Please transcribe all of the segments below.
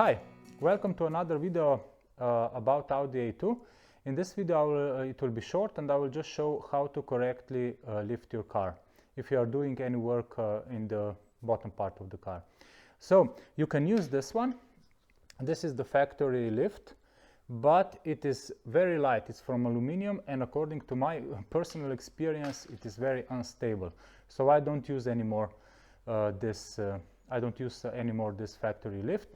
Hi, welcome to another video about Audi A2. In this video it will be short and I will just show how to correctly lift your car if you are doing any work in the bottom part of the car. So you can use this one. This is the factory lift, but it is very light. It's from aluminum, and according to my personal experience it is very unstable. So I don't use anymore this factory lift,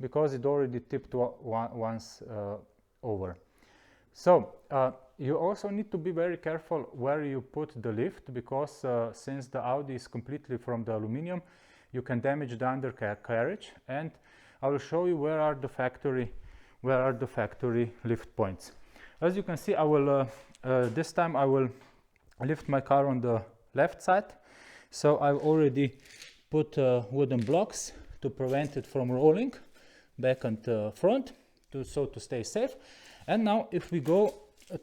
because it already tipped once over. So you also need to be very careful where you put the lift, because since the Audi is completely from the aluminum, you can damage the undercarriage, and I will show you where are the factory lift points. As you can see, I will this time I will lift my car on the left side. So I've already put wooden blocks to prevent it from rolling back and front, to stay safe. And now if we go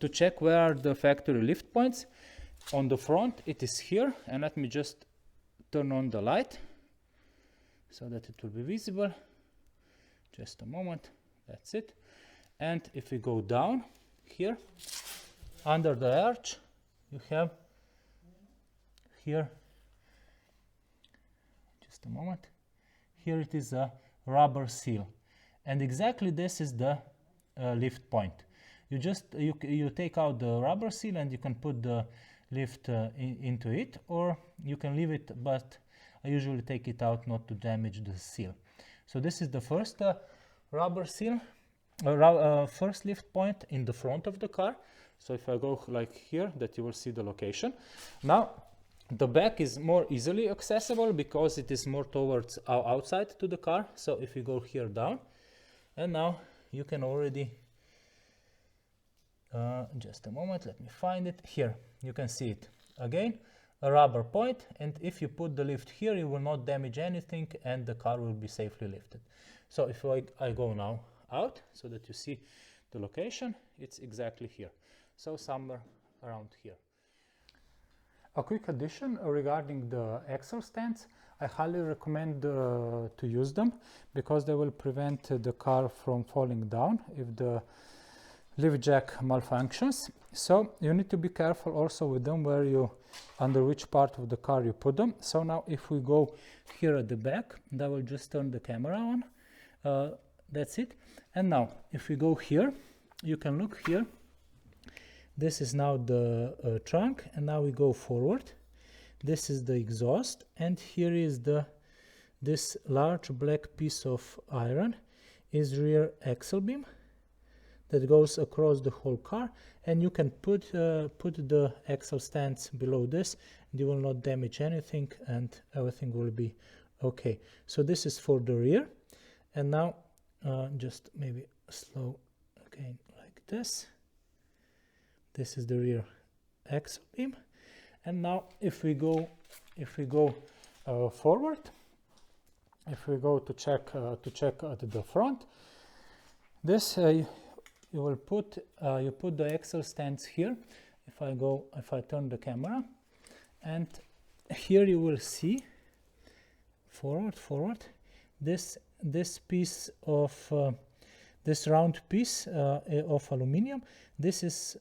to check where are the factory lift points, on the front it is here, and let me just turn on the light so that it will be visible. Just a moment, that's it. And if we go down here under the arch, you have here, just a moment, here it is a rubber seal, and exactly this is the lift point. You take out the rubber seal and you can put the lift into it, or you can leave it, but I usually take it out not to damage the seal. So this is the first rubber seal, first lift point in the front of the car. So if I go like here, that you will see the location. Now the back is more easily accessible because it is more towards outside to the car. So if you go here down, and now you can already, just a moment, let me find it. Here you can see it again, a rubber point, and if you put the lift here, you will not damage anything and the car will be safely lifted. So if I go now out so that you see the location, it's exactly here, so somewhere around here. A quick addition regarding the Axel stands. I highly recommend to use them, because they will prevent the car from falling down if the lift jack malfunctions. So you need to be careful also with them, under which part of the car you put them. So now if we go here at the back, and I will just turn the camera on, that's it. And now if we go here, you can look here. This is now the trunk, and now we go forward. This is the exhaust, and here is this large black piece of iron is rear axle beam that goes across the whole car, and you can put the axle stands below this, and you will not damage anything and everything will be okay. So this is for the rear. And now just maybe slow again like this. This is the rear axle beam. And now if we go forward, if we go to check at the front, this you put the axle stands here. If I turn the camera, and here you will see forward this piece of this round piece of aluminum. This is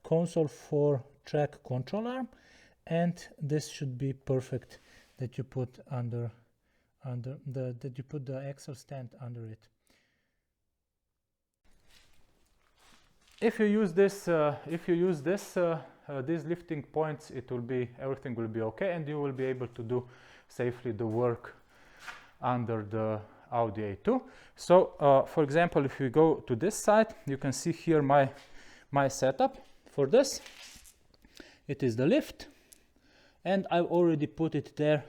console for track control arm, and this should be perfect that you put that you put the axle stand under it. If you use these lifting points, everything will be okay, and you will be able to do safely the work under the Audi A2. So for example, if we go to this side, you can see here my setup for this. It is the lift, and I've already put it there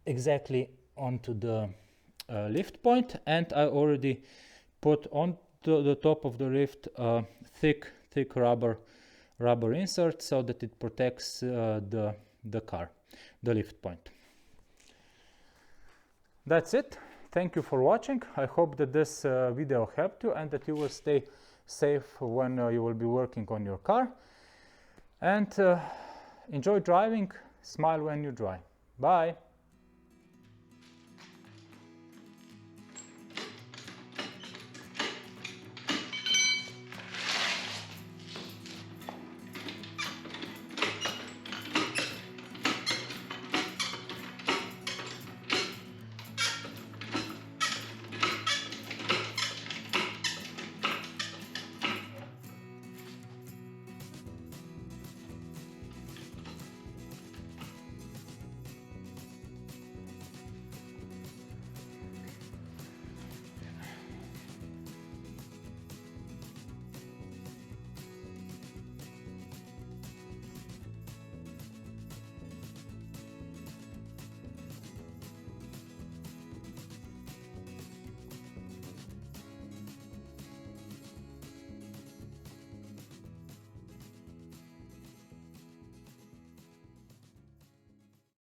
exactly onto the lift point, and I already put on the top of the lift thick rubber insert, so that it protects the lift point. That's it. Thank you for watching. I hope that this video helped you, and that you will stay safe when you will be working on your car. And enjoy driving. Smile when you drive. Bye.